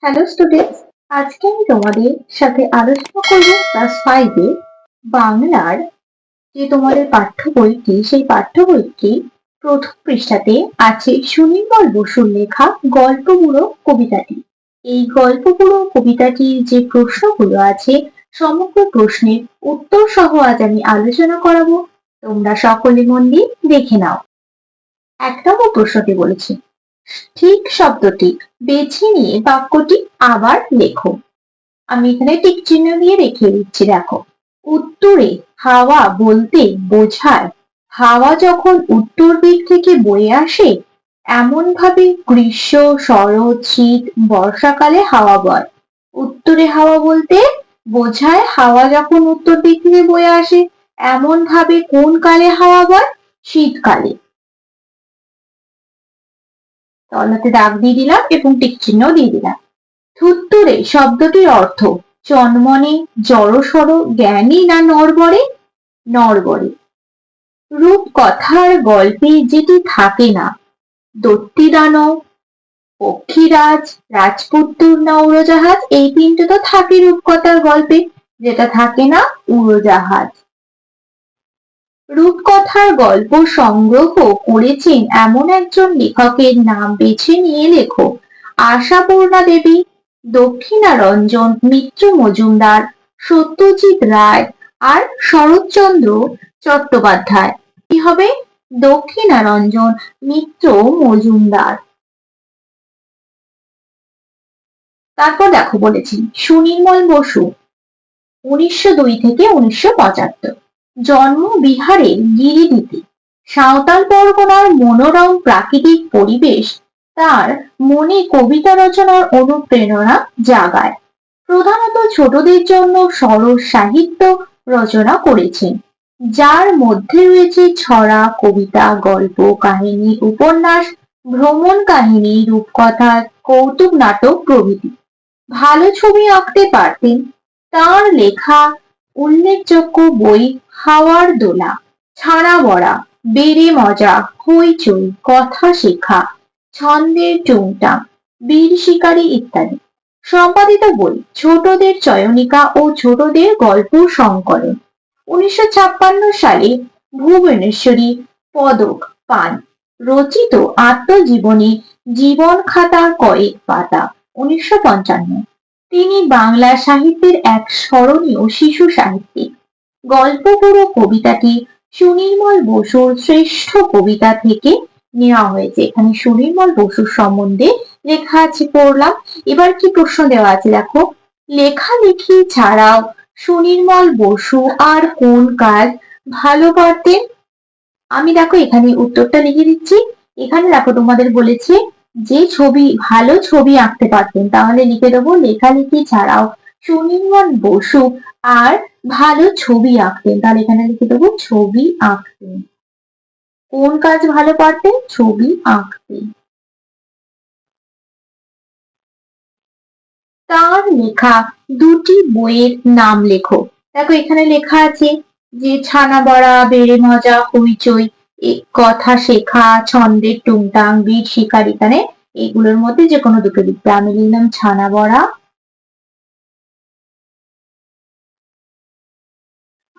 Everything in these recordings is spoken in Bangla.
হ্যালো স্টুডেন্টস, আজকে আমি তোমাদের সাথে আলোচনা করব ক্লাস 5 এ বাংলার যে তোমাদের পাঠ্য বইটি, সেই পাঠ্য বইটি প্রথম পৃষ্ঠাতে আছে সুনির্মল বসুর লেখা গল্পগুলো কবিতাটি। এই গল্পগুলো কবিতাটির যে প্রশ্নগুলো আছে, সমগ্র প্রশ্নের উত্তর সহ আজ আমি আলোচনা করাবো। তোমরা সকলে মন দিয়ে দেখে নাও। 1 নম্বর প্রশ্নটি বলেছে, ঠিক শব্দটি বেছে নিয়ে বাক্যটি আবার লেখো। আমি এখানে টিক চিহ্ন দিয়ে রেখে দিচ্ছি। দেখো, উত্তরে হাওয়া বলতে বোঝায় হাওয়া যখন উত্তর দিক থেকে বয়ে আসে, এমন ভাবে গ্রীষ্ম, শরৎ, শীত, বর্ষাকালে হাওয়া বয়। উত্তরে হাওয়া বলতে বোঝায় হাওয়া যখন উত্তর দিক থেকে বয়ে আসে, এমন ভাবে কোন কালে হাওয়া বয়? শীতকালে। তলাতে দাগ দিয়ে দিলাম এবং টিক চিহ্ন দিয়ে দিলাম। থুত্তুরে শব্দটির অর্থ চনমনে, জড়সড়, জ্ঞানী না নড়বড়ে? নড়বড়ে। রূপকথার গল্পে যেটি থাকে না, দত্তি দানব, পক্ষীরাজ, রাজপুত্তুর না উড়োজাহাজ? এই তিনটে তো থাকে রূপকথার গল্পে, যেটা থাকে না উড়োজাহাজ। রূপকথার গল্প সংগ্রহ করেছেন এমন একজন লেখকের নাম বেছে নিয়ে লেখো। আশাপূর্ণা দেবী, দক্ষিণারঞ্জন মিত্র মজুমদার, সত্যজিৎ রায় আর শরৎচন্দ্র চট্টোপাধ্যায়। কি হবে? দক্ষিণারঞ্জন মিত্র মজুমদার। তারপর দেখো বলেছি সুনির্মল বসু 1902 থেকে 1975। জন্ম বিহারের গিরিডিতে। সাঁওতাল পরগনার মনোরম প্রাকৃতিক পরিবেশ তার মনে কবিতা রচনার অনুপ্রেরণা জাগায়। প্রধানত ছোটদের জন্য সরস সাহিত্য রচনা করেছেন, যার মধ্যে রয়েছে ছড়া, কবিতা, গল্প, কাহিনী, উপন্যাস, ভ্রমণ কাহিনী, রূপকথা, কৌতুক নাটক প্রভৃতি। ভালো ছবি আঁকতে পারতেন। তার লেখা উল্লেখযোগ্য বই হাওয়ার দোলা, ছানা বড়া, বেড়ে মজা, হইচই, কথা শেখা, ছন্দের টুংটাং, বীর শিকারী ইত্যাদি। সম্পাদিত বই ছোটদের চয়নিকা ও ছোটদের গল্প সংকলন। 1956 সালে ভুবনেশ্বরী পদক পান। রচিত আত্মজীবনী জীবন খাতা কয়েক পাতা। 1955। তিনি বাংলা সাহিত্যের এক স্মরণীয় শিশু সাহিত্যিক। গল্পগুলো কবিতাটি সুনির্মল বসুর শ্রেষ্ঠ কবিতা থেকে নেওয়া হয়েছে। এখানে সুনির্মল বসুর সম্বন্ধে লেখা আছে, পড়লাম। এবার কি প্রশ্ন দেওয়া আছে দেখো, লেখালেখি ছাড়াও সুনির্মল বসু আর কোন কাজ ভালো পারতেন? আমি দেখো এখানে উত্তরটা লিখে দিচ্ছি। এখানে দেখো তোমাদের বলেছে যে ভালো ছবি আঁকতে পারতেন, তাহলে লিখে দেবো লেখালেখি ছাড়াও সুনির্মল বসু আর ভালো ছবি আঁকতেন, তাহলে এখানে লিখে দেবো ছবি আঁকতেন। কোন কাজ ভালো পারতেন? ছবি আঁকতেন। তার লেখা দুটি বইয়ের নাম লেখো। দেখো এখানে লেখা আছে যে ছানা বড়া, বেড়ে মজা, হইচই, কথা শেখা, ছন্দের টুংটাং, বীর শিকার। এখানে এগুলোর মধ্যে যে কোনো দুটো লিখবে। আমি লিখলাম ছানা বড়া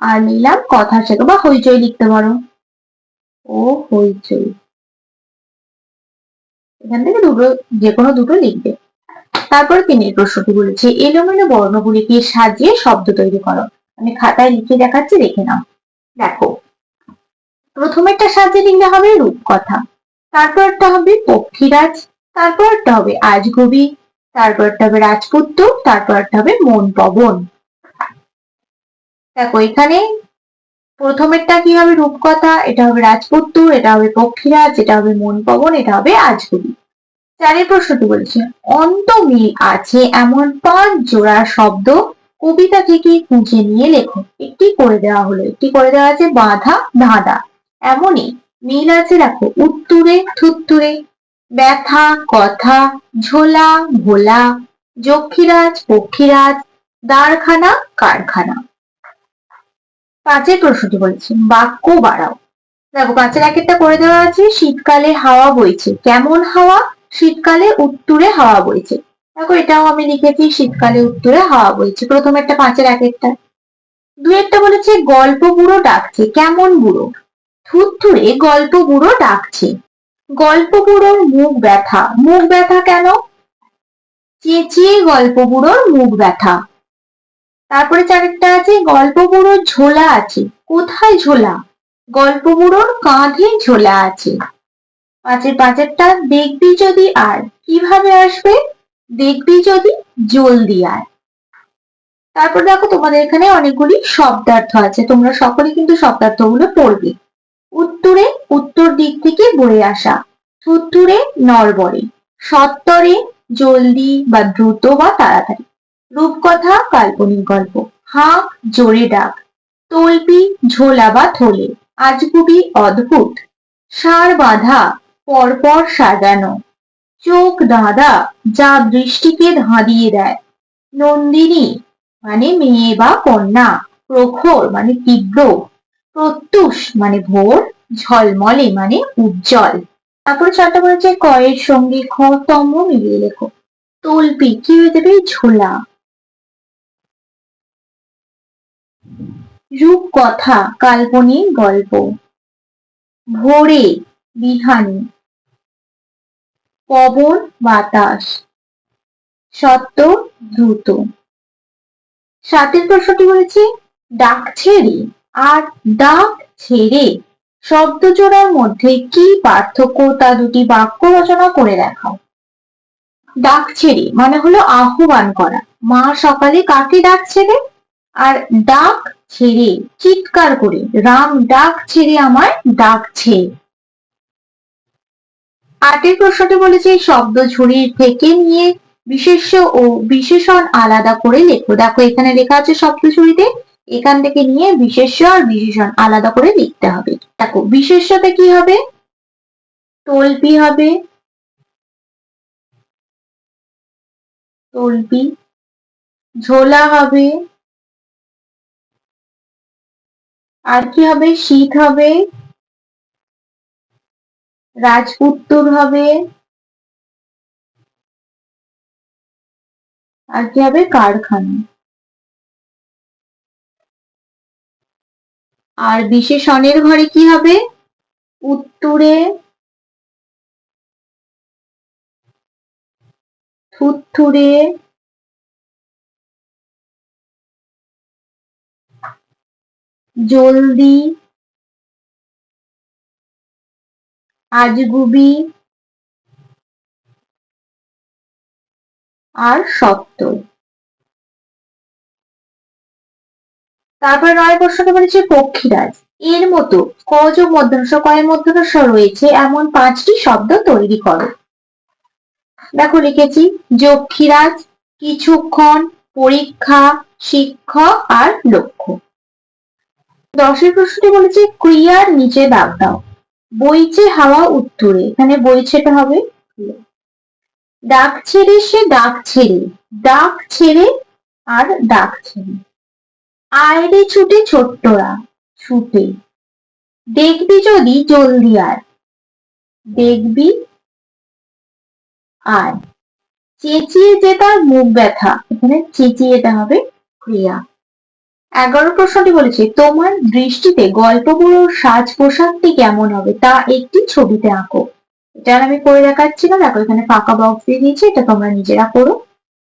আর নিলাম কথা শেখা, বা হইচই লিখতে পারো। ও হইচই, এখান থেকে দুটো যে কোনো দুটো লিখবে। তারপরে তিনি প্রশ্নটি বলেছে এলোমেলো বর্ণগুলিকে সাজিয়ে শব্দ তৈরি করো। আমি খাতায় লিখে দেখাচ্ছি, দেখে নাও। দেখো, প্রথমেরটা সাজিয়ে লিখলে হবে রূপকথা, তারপরটা হবে পক্ষীরাজ, তারপরটা হবে আজগুবি, তারপরটা হবে রাজপুত্র, তারপরটা হবে মন পবন। দেখো এখানে প্রথমেরটা কি হবে? রূপকথা, এটা হবে রাজপুত্র, এটা হবে পক্ষীরাজ, এটা হবে মন পবন, এটা হবে আজগুবি। চারের প্রশ্নটি বলেছে অন্তমিল আছে এমন 5 জোড়া শব্দ কবিতা থেকে খুঁজে নিয়ে লেখো। একটি করে দেওয়া হলো, একটি করে দেওয়া আছে বাঁধা, ধাঁধা। এমনই মিল আছে দেখো উত্তুরে, থুত্তুরে, ব্যথা, কথা, ঝোলা, ভোলা, যক্ষীরাজ, পক্ষীরাজ, দাঁড়খানা, কারখানা। 5 প্রশ্নটি বলেছে বাক্য বাড়াও। দেখো 5 একটা করে দেওয়া আছে শীতকালে হাওয়া বইছে। কেমন হাওয়া? শীতকালে উত্তুরে হাওয়া বইছে। দেখো এটাও আমি লিখেছি শীতকালে উত্তরে হাওয়া বইছে, প্রথম একটা 5-এর এক একটা। দুয়েরটা বলেছে গল্প বুড়ো ডাকছে, কেমন বুড়ো? থুরথুরে গল্প বুড়ো ডাকছে। গল্প বুড়োর মুখ ব্যথা, মুখ ব্যথা কেন? চেঁচিয়ে গল্প বুড়োর মুখ ব্যথা। তারপরে চারেরটা আছে গল্প বুড়োর ঝোলা আছে, কোথায় ঝোলা? গল্প বুড়োর কাঁধে ঝোলা আছে। পাঁচেরটা দেখবি যদি আর, কিভাবে আসবে? দেখবি যদি জলদি আয়। তারপর দেখো তোমাদের এখানে অনেকগুলি শব্দার্থ আছে, তোমরা সকলে কিন্তু শব্দার্থগুলো পড়বে। উত্তরে, উত্তর দিক থেকে বয়ে আসা। থুরথুরে নড়বড়ে। সত্তরে জলদি বা দ্রুত বা তাড়াতাড়ি। রূপকথা কাল্পনিক গল্প। হাঁক জোরে ডাক। তল্পি ঝোলা বা থলে। আজগুবি অদ্ভুত। সার বাঁধা পরপর সাজানো। চোখ ধাঁধা যা দৃষ্টিকে ধাঁধিয়ে দেয়। নন্দিনী মানে মেয়ে বা কন্যা। প্রখর মানে তীব্র। প্রত্যুষ মানে ভোর। ঝলমলে মানে উজ্জ্বল। তারপরে চারটা বলেছে কয়ের সঙ্গে খ তম্ব মিলিয়ে লেখো। তল্পি কি হয়ে যাবে? ঝোলা। রূপকথা কাল্পনিক গল্প। ভোরে বিহানি। পবন বাতাস। সত্য দ্রুত। 7-এর প্রশ্নটি বলেছি ডাক ছেড়ে আর ডাক ছেড়ে শব্দ জোড়ার মধ্যে কি পার্থক্য তা দুটি বাক্য রচনা করে দেখাও। ডাক ছেড়ে মানে হলো আহ্বান করা, মা সকালে কাকে ডাকছেন? আর ডাক ছেড়ে চিৎকার করে, রাম ডাক ছেড়ে আমায় ডাকছে। 8-এর প্রশ্নটি বলেছে শব্দ ঝুড়ির থেকে নিয়ে বিশেষ্য ও বিশেষণ আলাদা করে লেখো। দেখো এখানে লেখা আছে শব্দ ঝুড়িতে, এখান থেকে নিয়ে বিশেষ্য আর বিশেষণ আলাদা করে লিখতে হবে। দেখো বিশেষ্যতে কি হবে? তল্পি হবে, তল্পি। ঝোলা হবে, আর কি হবে? শীত হবে, রাজপুত্তুর হবে, আর কি হবে? কারখানা। আর বিশেষণের ঘরে কি হবে? উত্তুরে, থুরথুরে, জলদি, আজগুবি আর সত্য। তারপরে 9 প্রশ্নটা বলেছে পক্ষীরাজ এর মতো ক যোগ মধ্যস্ব কয়ের মধ্যস্ব রয়েছে এমন 5টি শব্দ তৈরি করো। দেখো লিখেছি যক্ষীরাজ, কিছুক্ষণ, পরীক্ষা, শিক্ষক আর লক্ষ্য। 10-এর প্রশ্নটি বলেছে ক্রিয়ার নিচে দাগ দাও। বইছে হাওয়া উত্তরে, এখানে বইছেটা হবে। ডাক ছেড়ে সে ডাক ছেড়ে, ডাক ছেড়ে আর ডাক ছেড়ে। আয়রে ছুটে ছোট্টরা, ছুটে। দেখবি যদি জলদি আয়, দেখবি আয়। চেঁচিয়ে যে তার মুখ ব্যথা, এখানে চেঁচিয়েটা হবে ক্রিয়া। 11 প্রশ্নটি বলেছে তোমার দৃষ্টিতে গল্প বুড়োর সাজ পোশাকটি কেমন হবে তা একটি ছবিতে আঁকো। এটা আমি করে দেখাচ্ছি না, দেখো এখানে ফাঁকা বক্স দিয়ে দিয়েছি, এটা তোমরা নিজেরা করো।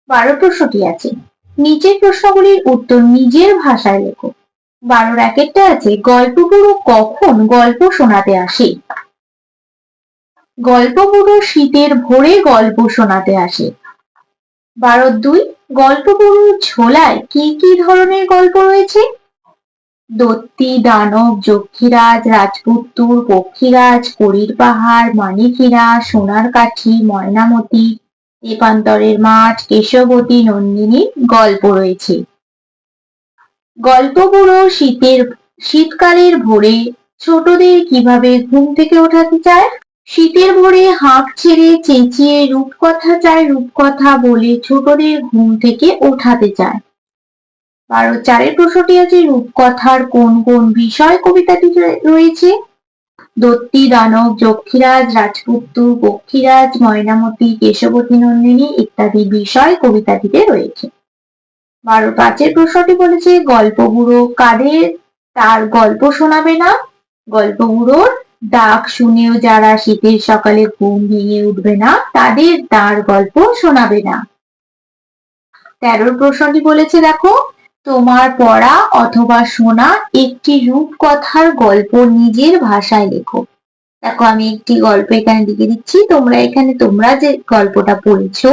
12 প্রশ্নটি আছে নিচের প্রশ্নগুলির উত্তর নিজের ভাষায় লেখো। 12-র একেরটা আছে গল্প বুড়ো কখন গল্প শোনাতে আসে। গল্প বুড়ো শীতের ভোরে গল্প শোনাতে আসে। 12-র 2 গল্প বুড়োর ঝোলায় কি কি ধরনের গল্প রয়েছে? দত্তি, দানব, যক্ষীরাজ, রাজপুত্তুর, পক্ষীরাজ, কড়ির পাহাড়, মানিকহীরা, সোনার কাঠি, ময়নামতি, তেপান্তরের মাঠ, কেশবতী, নন্দিনীর গল্প রয়েছে। গল্প বুড়ো শীতকালের ভোরে ছোটদের কিভাবে ঘুম থেকে ওঠাতে চায়? শীতের ভোরে হাঁক ছেড়ে চেঁচিয়ে রূপকথা চায়, রূপকথা বলে ছোটদের ঘুম থেকে ওঠাতে চায়। 12-4-এর প্রশ্নটি আছে রূপকথার কোন কোন বিষয় কবিতাটি রয়েছে? দত্তি, দানব, যক্ষীরাজ, রাজপুত্তু, পক্ষীরাজ, ময়নামতি, কেশবতী নন্দিনী ইত্যাদি বিষয় কবিতাটিতে রয়েছে। 12-5 প্রশ্নটি বলেছে গল্প বুড়ো কাদের তার গল্প শোনাবে না? গল্প বুড়োর ডাক শুনেও যারা শীতের সকালে ঘুম ভেঙে উঠবে না তাদের তার গল্প শোনাবে না। 13 প্রশ্নটি বলেছে দেখো তোমার পড়া অথবা শোনা একটি রূপকথার গল্প নিজের ভাষায় লেখো। দেখো আমি একটি গল্প এখানে লিখে দিচ্ছি, তোমরা এখানে তোমরা যে গল্পটা পড়েছো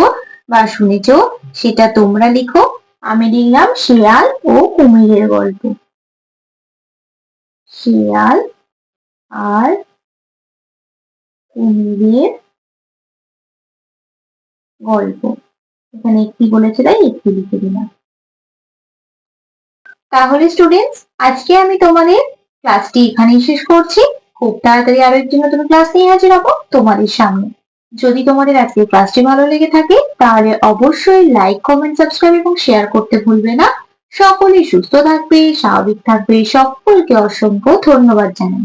বা শুনেছো সেটা তোমরা লিখো। আমি লিখলাম শেয়াল ও কুমিরের গল্প। শেয়াল আর কুমিরের গল্প। এখানে একটি বলেছে তাই একটি লিখে দিলাম। তাহলে স্টুডেন্টস আজকে আমি তোমাদের ক্লাসটি এখানেই শেষ করছি। খুব তাড়াতাড়ি আরো একটি নতুন ক্লাস নিয়ে হাজির হবো তোমাদের সামনে। যদি তোমাদের আজকের ক্লাসটি ভালো লেগে থাকে তাহলে অবশ্যই লাইক, কমেন্ট, সাবস্ক্রাইব এবং শেয়ার করতে ভুলবে না। সকলেই সুস্থ থাকবে, স্বাভাবিক থাকবে। সকলকে অসংখ্য ধন্যবাদ জানাই।